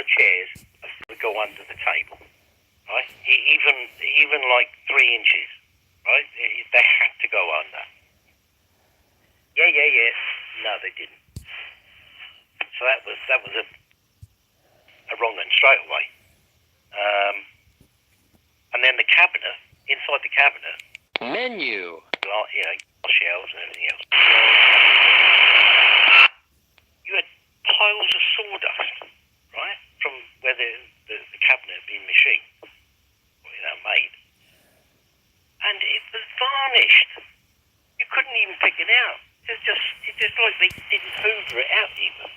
other chairs would go under the table, right? Even like 3 inches, right? They had to go under. Yeah. No, they didn't. So that was a wrong one straight away. And then the cabinet, inside the cabinet, menu, shelves and everything else. You had piles of sawdust, right, from where the cabinet had been machined, made. And it was varnished. You couldn't even pick it out. It just like they didn't hoover it out even.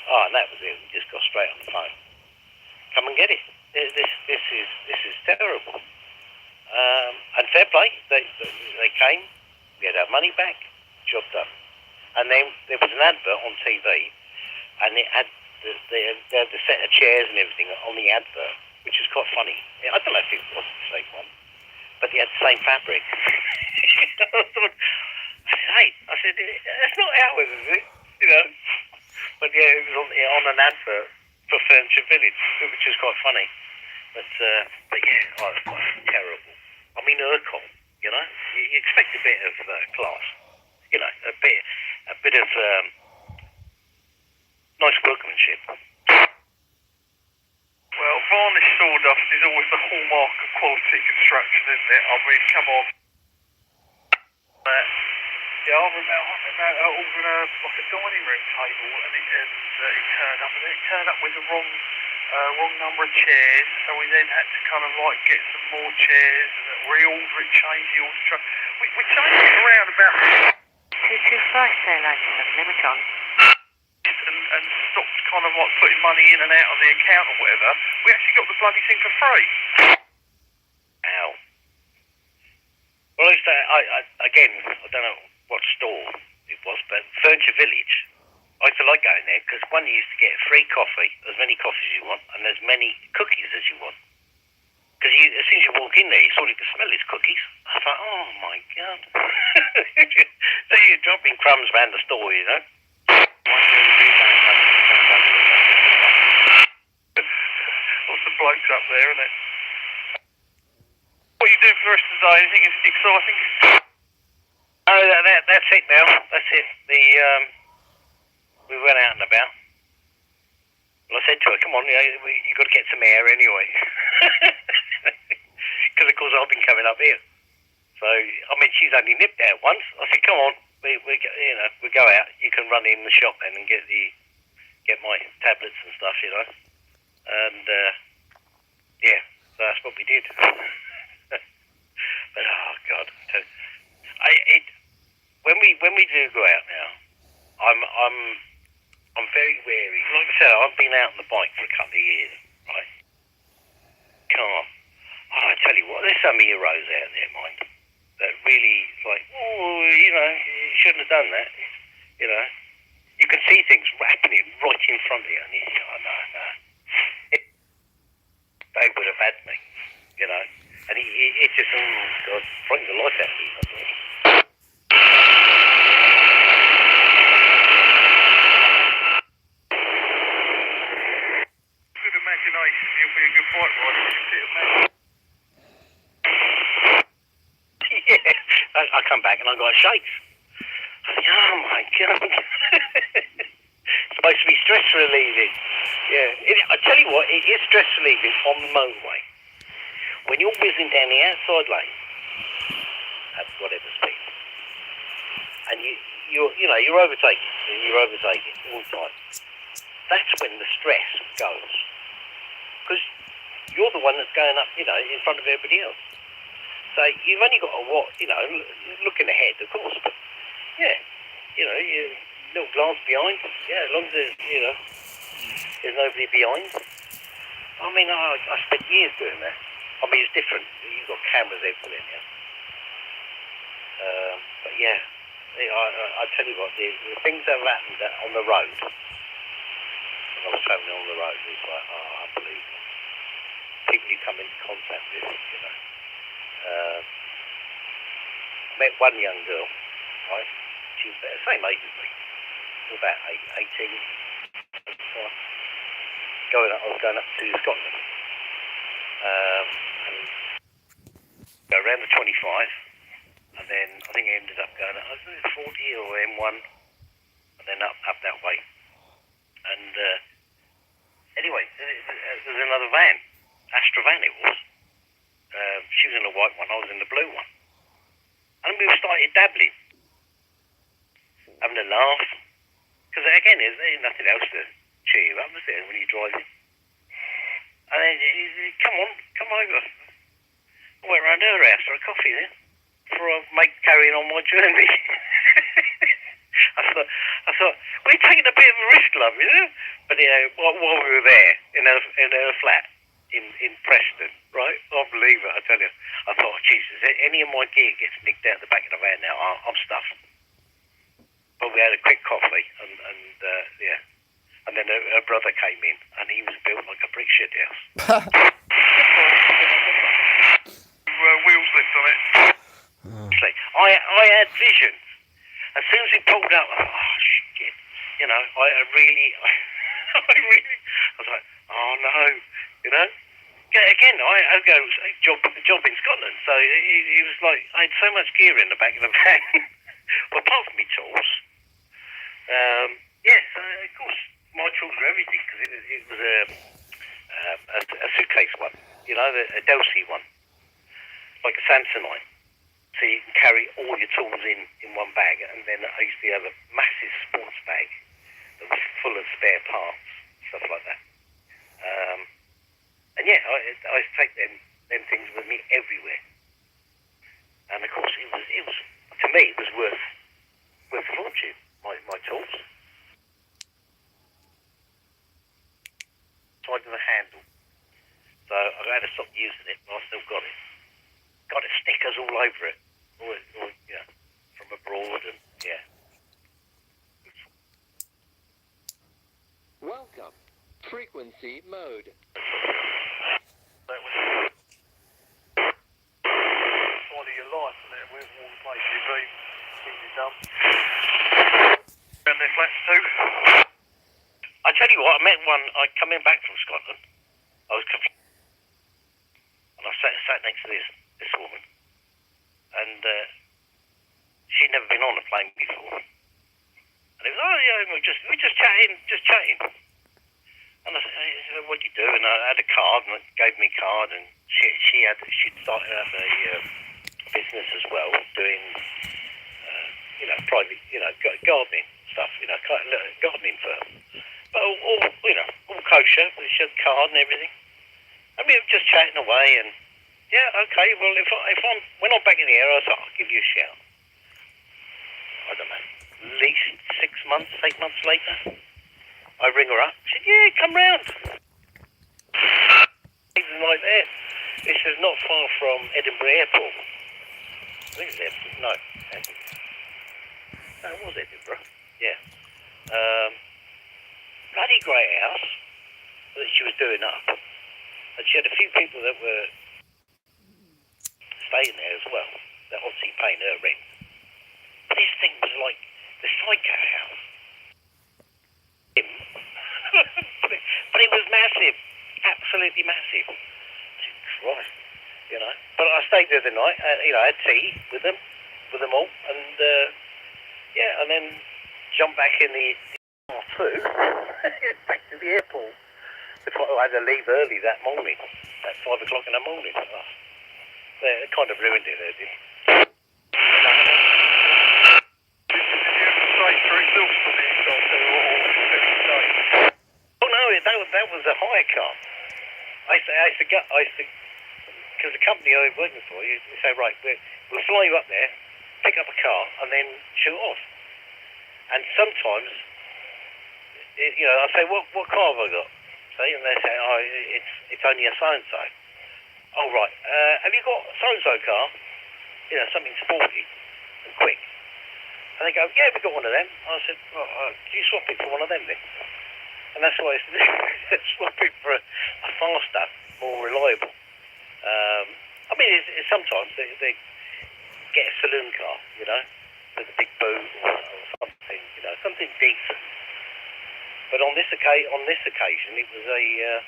Oh, and that was it. We just got straight on the phone. Come and get it. This is terrible. And fair play. They came. We had our money back. Job done. And then there was an advert on TV, and it had they had the set of chairs and everything on the advert, which was quite funny. I don't know if it was the same one, but they had the same fabric. I said, that's not ours, is it? But yeah, it was on an advert for Furniture Village, which was quite funny. But yeah, it was terrible. I mean, Urkel, you expect a bit of class, a bit of nice workmanship. Well, varnished sawdust is always the hallmark of quality construction, isn't it? I mean, come on. Yeah, I remember ordering like a dining room table, and it turned up with the wrong number of chairs, so we then had to kind of like get some more chairs and reorder it, change the order structure. We changed it around about 225 limit on. And stopped kind of like putting money in and out of the account or whatever. We actually got the bloody thing for free. Ow. Well, I don't know what store it was, but Furniture Village, I used to like going there because one, you used to get free coffee, as many coffees as you want, and as many cookies as you want. Because as soon as you walk in there, you sort of can smell his cookies. I was like, oh my God. So you're dropping crumbs around the store, Lots of blokes up there, isn't it? What are you doing for the rest of the day? Anything exciting? Oh, that's it now. That's it. We went out and about. Well, I said to her, come on, you got to get some air anyway. Because, of course, I've been coming up here. So, I mean, she's only nipped out once. I said, come on, we go out. You can run in the shop then and get my tablets and stuff, And, yeah, so that's what we did. But, oh, God. When we do go out now, I'm very wary. Like I said, I've been out on the bike for a couple of years, right? Come on. Oh, I tell you what, there's some heroes out there, mind, that really, like, you shouldn't have done that, You can see things happening right in front of you, and you think, oh, no. They would have had me, And it just, God, frightened the life out of me. Good imagination, you'll be a good bike rider. Yeah, I come back and I got shakes. I think, oh my God. It's supposed to be stress relieving. Yeah, I tell you what, it is stress relieving on the motorway. When you're whizzing down the outside lane at whatever speed, and you're overtaking, all the time. That's when the stress goes, because you're the one that's going up, in front of everybody else. So you've only got to looking ahead, of course, but yeah, you little glance behind. Yeah, as long as there's nobody behind. I mean, I spent years doing that. I mean, it's different. You've got cameras everywhere now. But yeah, I tell you what, the things that have happened on the road, when I was travelling on the road, it's like, unbelievable. People you come into contact with, I met one young girl, right? She was about the same age as me. She was about 18. I was going up to Scotland. And go around the 25, and then I think I ended up going, I was doing 40 or M1, and then up that way. And anyway, there's another van, Astra van it was. She was in the white one, I was in the blue one. And we started dabbling, having a laugh. Because again, there's nothing else to cheer you up, is there, when you're driving? And then he said, come over. I went round her house for a coffee then, before I carrying on my journey. I thought, we're taking a bit of a risk, love, you know? But while we were there, in her flat, in Preston, right? Unbelievable, I tell you. I thought, Jesus, any of my gear gets nicked out the back of the van now, I'm stuffed. But we had a quick coffee, and yeah. And then her brother came in, and he was built like a brick shit house. Wheels lift on it. I had vision. As soon as he pulled up, I thought, oh, shit. You know, I was like, oh, no. You know? Again, I go job in Scotland, so he was like, I had so much gear in the back of the van. Well, apart from my tools. Yeah, so, of course, my tools were everything, because it was a suitcase one, you know, a Delsey one, like a Samsonite. So you can carry all your tools in one bag, and then I used to have a massive sports bag that was full of spare parts, stuff like that. And yeah, I used to take them things with me everywhere. And of course, it was to me, it was worth a fortune, my tools. Side of the handle. So I had to stop using it, but I still got it. Got the stickers all over it. All, yeah, from abroad and yeah. Welcome. Frequency mode. That was part of your life, and it went all the place you've been, things you've done. And their flats too. I tell you what, I met one. Coming back from Scotland, I was confused, and I sat next to this woman, and she'd never been on a plane before. And it was, oh yeah, we're just chatting. And I said, what do you do? And I had a card, and they gave me a card, and she'd started up a business as well, doing private, gardening stuff, gardening firm. But all kosher. She had a card and everything. And we were just chatting away, and yeah, okay. Well, if when I'm back in the area, I thought I'll give you a shout. I don't know, at least 8 months later, I ring her up. She said, yeah, come round. Even like that. This is not far from Edinburgh Airport. I think it's Edinburgh. No, it was Edinburgh. Yeah. Bloody great house that she was doing up. And she had a few people that were staying there as well. They're obviously paying her rent. But this thing was like the psycho house. But it was massive. Absolutely massive. Christ, But I stayed there the night. I had tea with them all. And, and then jumped back in the R2 back to the airport. Before I had to leave early that morning, at 5 o'clock in the morning. Oh, it kind of ruined it there, didn't it? Oh no, that was a hire car. I used to because the company I was working for, you say, right, we'll fly you up there, pick up a car, and then shoot off. And sometimes, I say, what car have I got? See, and they say, oh, it's only a so-and-so. Oh, right. Have you got a so-and-so car? Something sporty and quick. And they go, yeah, we've got one of them. I said, well, can you swap it for one of them then? And that's what I used to do. Swap it for a faster, more reliable. Sometimes they get a saloon car, with a big boot or something, something decent. But on this occasion, it was a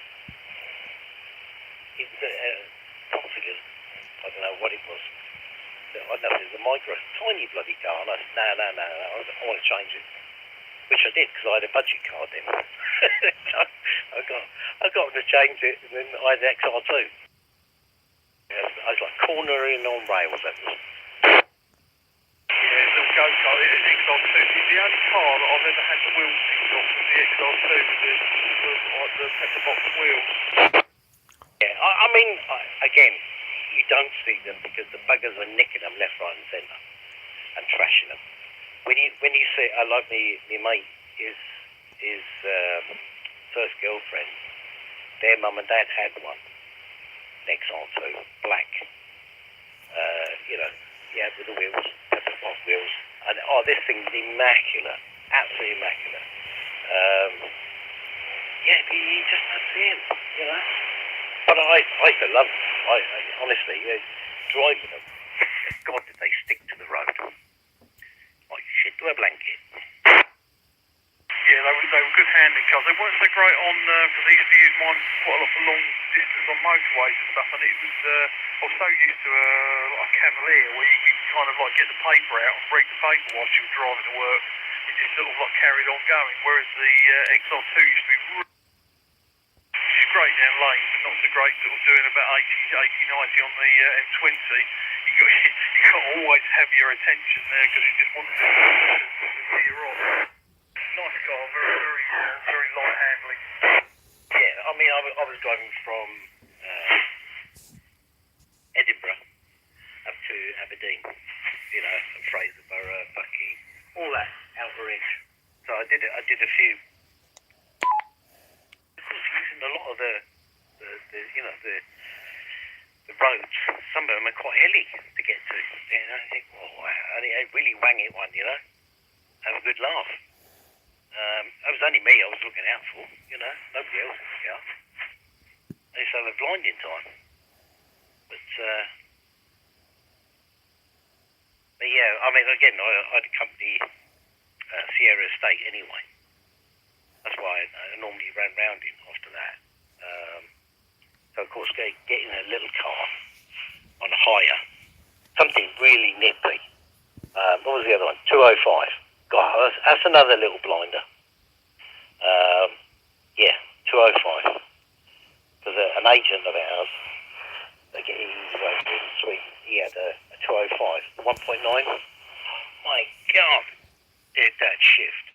Configure. I don't know what it was. I know it was a micro, tiny bloody car. And I said, no, I want to change it. Which I did, because I had a budget card then. So I got to change it, and then I had an XR2. Yeah, I was like cornering on rails, that was. Yeah, the go-kart, the XR2. It's the only car that I've ever had the wheels ticked off with the XR2 with the letterbox wheels. Yeah, I mean, again, you don't see them because the buggers are nicking them left, right, and centre and trashing them. When you see, I like my mate, his first girlfriend, their mum and dad had one, an XR2, black, with the wheels, pepper-pot wheels, and this thing's immaculate, absolutely immaculate. You just don't see him, you know. But I used to love them. I honestly, driving them, God, did they stick to the road. Like shit to a blanket. Yeah, they were good handling cars. They weren't so great on, because I used to use mine quite a lot for long distance on motorways and stuff, and it was, I was so used to a Cavalier where you could kind of like get the paper out and read the paper whilst you were driving to work. It just sort of like carried on going, whereas the XR2 used to be great down lanes, but not so great sort of doing about 80, 90 on the M20. You got to always have your attention there because it just wanted to veer off. Nice car, very light handling. Yeah, I mean, I was driving from Edinburgh up to Aberdeen, you know, and Fraserburgh, Bucky, all that outer edge. So I did a few. Using a lot of the roads, some of them are quite hilly to get to. You know, I think, and it really wang it one, you know. Have a good laugh. It was only me I was looking out for, you know, nobody else in the car. They said they're blind in time. But yeah, I mean, again, I'd accompany Sierra Estate anyway. That's why I normally ran round in after that. So, of course, getting a little car on a hire, something really nippy. What was the other one? 205. God, that's another little blinder. 205. Because an agent of ours, he had a 205, 1.9. My God, did that shift.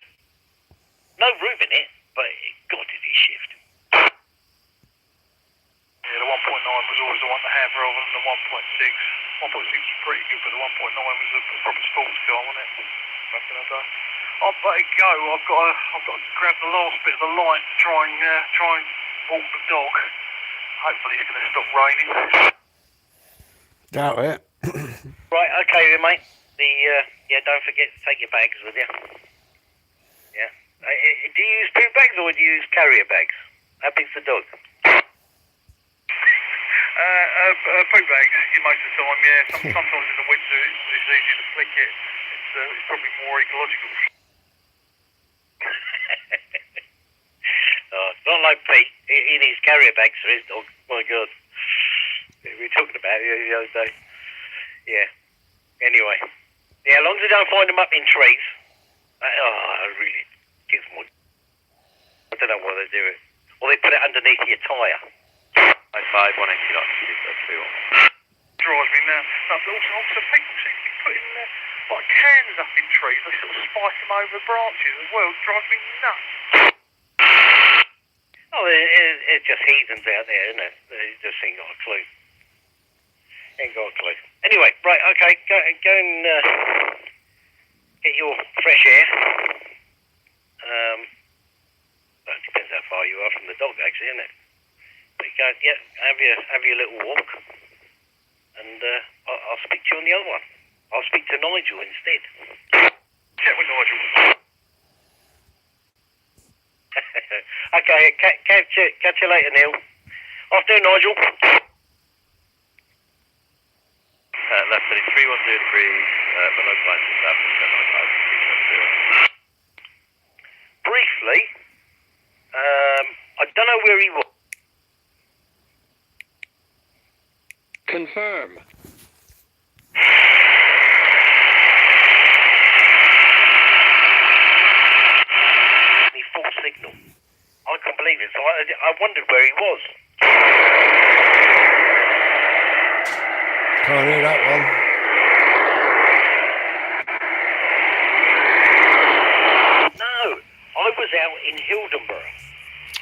No room in it, but God, did he shift. Yeah, the 1.9 was always the one to have rather than the 1.6. 1.6 was pretty good, but the 1.9 was a proper sports car, wasn't it? Back in the day. I'll better go. I've got to grab the last bit of the light to try and walk the dog. Hopefully it's going to stop raining. Doubt it. Right, okay then, mate. Don't forget to take your bags with you. Yeah. Do you use boot bags or do you use carrier bags? How big's the dog? Boot bags most of the time, yeah. Sometimes in the winter it's easier to flick it. It's probably more ecological. It's not like Pete. He needs carrier bags for his dog. My God. We were talking about it the other day. Yeah. Anyway. Yeah, as long as they don't find them up in trees. I really gives more. I don't know why they do it. Or they put it underneath your tyre. 5 180 knots. Drives me nuts. Also people seem to be putting like cans up in trees. They sort of spike them over the branches as well. It drives me nuts. Oh, it's just heathens out there, isn't it? They just ain't got a clue. Anyway, right, okay, go and get your fresh air. Well, it depends how far you are from the dog, actually, isn't it? But go, have your little walk, and I'll speak to you on the other one. I'll speak to Nigel instead. Chat with Nigel. Okay, catch you later, Neil. Afternoon, Nigel. Left 310 degrees, the local line is 795. Briefly, know where he was. Confirm. He full signal. I couldn't believe it, so I wondered where he was. Can't hear that one. No, I was out in Hildenburg.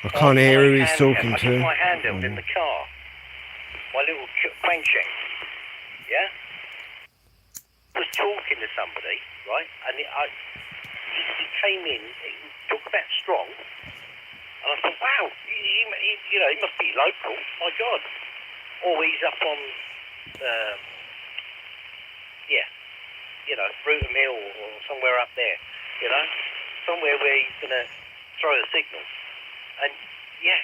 I can't hear who he's talking I took to. my handheld in the car. My little crankshank. Yeah? I was talking to somebody, right? And he came in, he talked about strong. And I thought, wow, he must be local. My God. Or he's up on, Bruton Hill or somewhere up there, somewhere where he's going to throw a signal. And, yeah,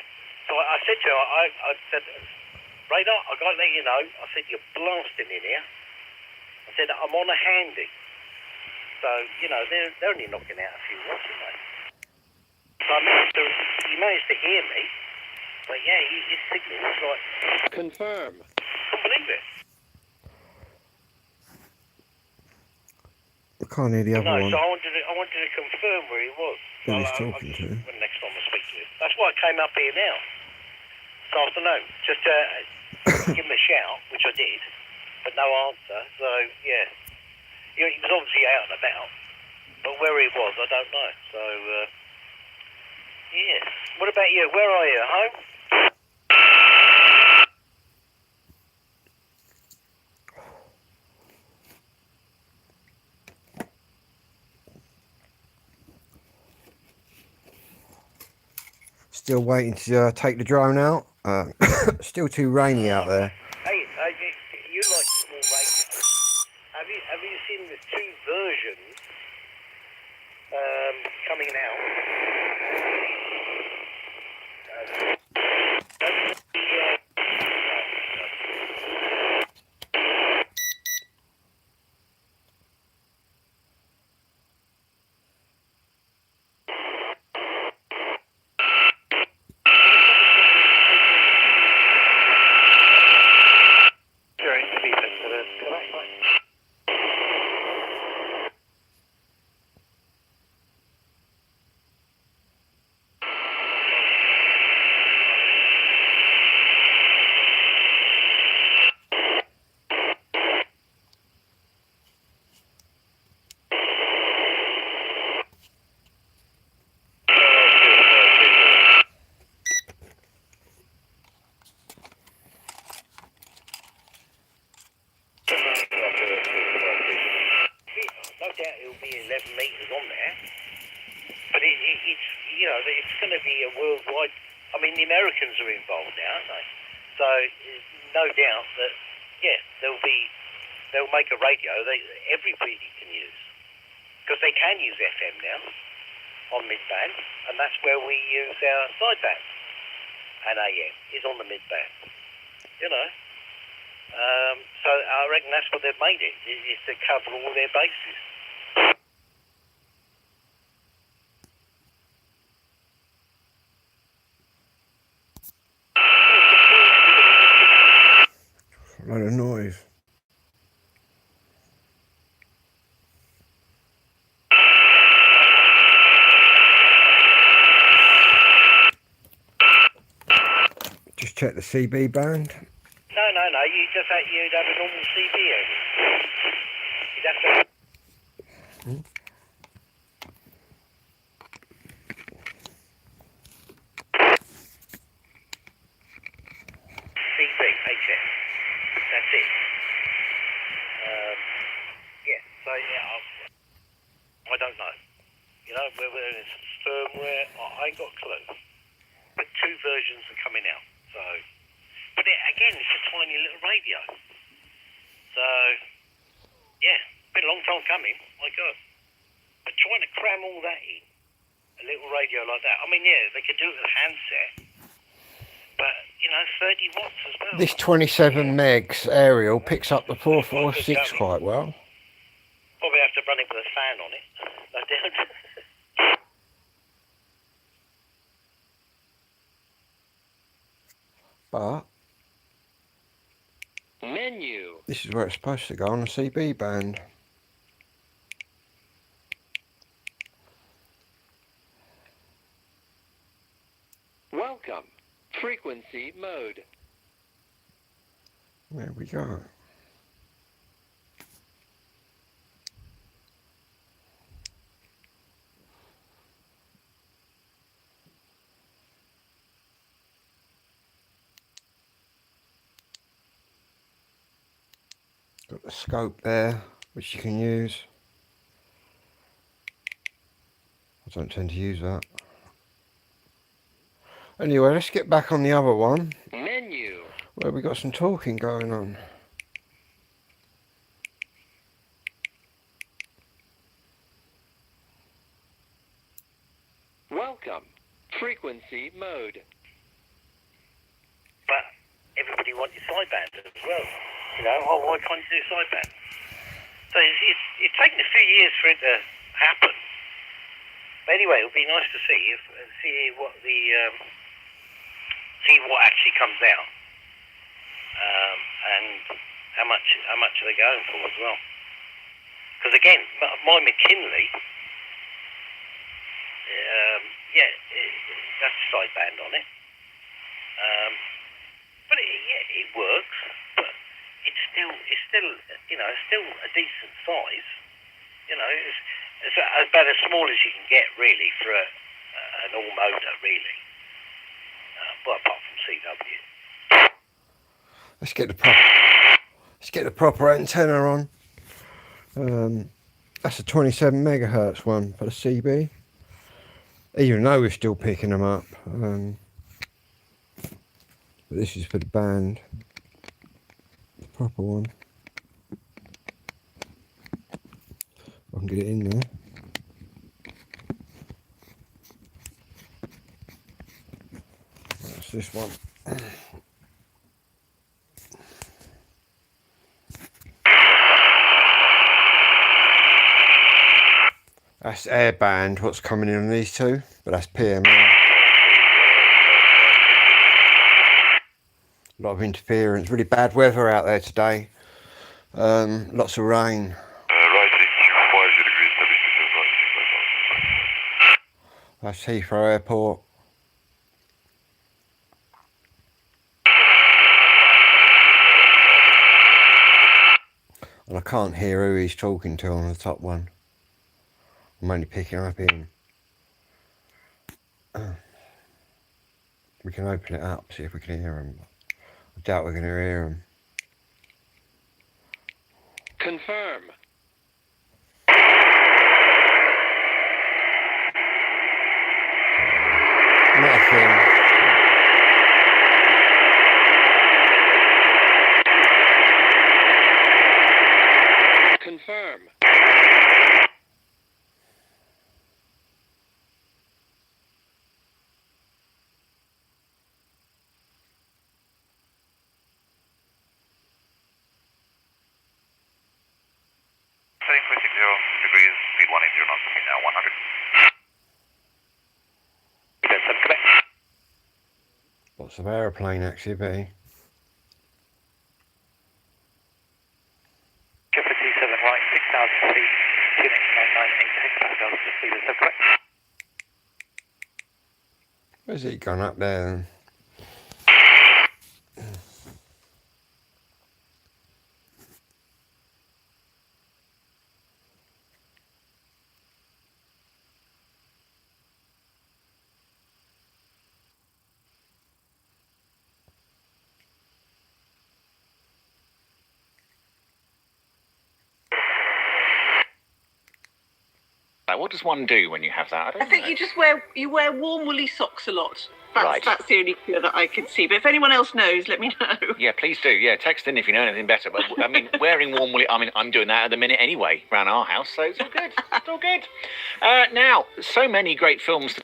so I said to him, I said, Radar, I got to let you know, I said, you're blasting in here. I said, I'm on a handy. So, they're only knocking out a few watts, mate. So he managed to hear me, but yeah, his signal was like... Confirm. I couldn't believe it. I can't hear the other one. So I wanted to confirm where he was. Who he's talking to. When next time I speak to him. That's why I came up here now. This afternoon. Just to give him a shout, which I did, but no answer. So, yeah. He was obviously out and about. But where he was, I don't know. So, yeah. What about you? Where are you? At home? Still waiting to take the drone out. Still too rainy out there. Hey, you like small radio. Have you seen the two versions coming out? No doubt it'll be 11 metres on there, but it's going to be a worldwide. I mean, the Americans are involved now, aren't they? So no doubt that they'll make a radio that everybody can use, because they can use FM now on mid-band, and that's where we use our sideband, and AM is on the mid-band. So I reckon that's what they've made it, is to cover all their bases. A lot of noise. Just check the CB band. No. You'd have a normal CB over. You'd have to. CB, HF. That's it. So I don't know. Whether it's firmware, I ain't got a clue. But two versions are coming out, so. But again, it's a tiny little radio. So, yeah, been a long time coming. My God. But trying to cram all that in, a little radio like that. I mean, yeah, they could do it with a handset. But, 30 watts as well. This 27 megs aerial picks up the 446 quite well. Probably have to run it with a fan on it. No doubt. But Menu. this is where it's supposed to go on the CB band. Welcome. Frequency mode. There we go. Got the scope there, which you can use. I don't tend to use that. Anyway, let's get back on the other one, Menu. where we got some talking going on. Welcome. Frequency mode. But everybody wants your sideband as well. You know, oh, why can't you do sideband? So it's taken a few years for it to happen. But anyway, it'll be nice to see what actually comes out, and how much are they going for as well? Because again, my McKinley, that's a sideband on it. But it works. But it's still still a decent size. You know, it's about as small as you can get really for an all motor really. Well, apart from CW. Let's get the proper antenna on. That's a 27 megahertz one for the CB. Even though we're still picking them up. But this is for the band. The proper one. I can get it in there. That's this one. That's airband, what's coming in on these two, but that's PMR. A lot of interference, really bad weather out there today. Lots of rain. That's Heathrow Airport. And I can't hear who he's talking to on the top one. I'm only picking up in. We can open it up, see if we can hear him. I doubt we're going to hear him. Confirm. Nothing. Confirm. Setting 360 degrees, speed 180 knots, now 100. Lots of aeroplane activity. Jeopardy 7 right, 6,000 feet, 299.86 Pascal, speed is correct. Where's he gone up there then? What does one do when you have that? I think you just wear warm woolly socks a lot. Right. That's the only cure that I can see. But if anyone else knows, let me know. Yeah, please do. Yeah, text in if you know anything better. But I mean, wearing warm woolly. I mean, I'm doing that at the minute anyway around our house, so it's all good. It's all good. Now, so many great films.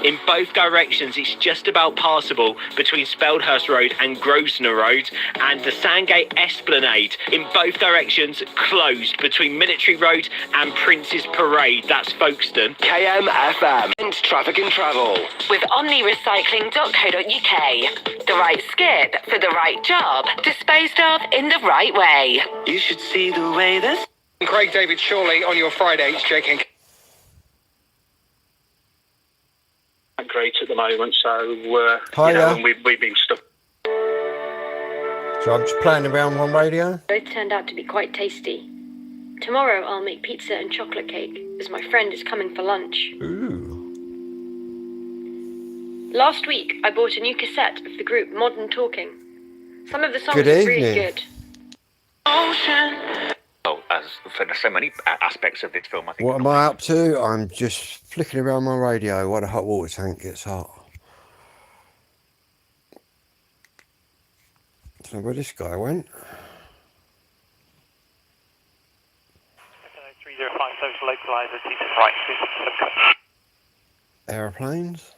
In both directions, it's just about passable between Speldhurst Road and Grosvenor Road, and the Sandgate Esplanade in both directions closed between Military Road and Prince's Parade. That's Folkestone. KMFM and traffic and travel. With omnirecycling.co.uk. The right skip for the right job, disposed of in the right way. You should see the way this. Craig David Shawley on your Friday. It's Jake great at the moment, so we've been stuck. So I'm just playing around on radio. Both turned out to be quite tasty. Tomorrow I'll make pizza and chocolate cake, as my friend is coming for lunch. Ooh. Last week I bought a new cassette of the group Modern Talking. Some of the songs Good are evening. really good. Oh, as for so many aspects of this film, I think. What am I up to? I'm just flicking around my radio while the hot water tank gets hot. Don't know where this guy went. 3050 social localizer, right, Aeroplanes.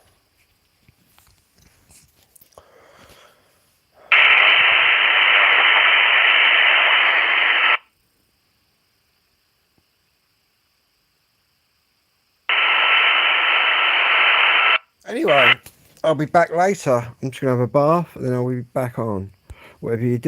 Anyway, I'll be back later. I'm just going to have a bath and then I'll be back on. Whatever you do.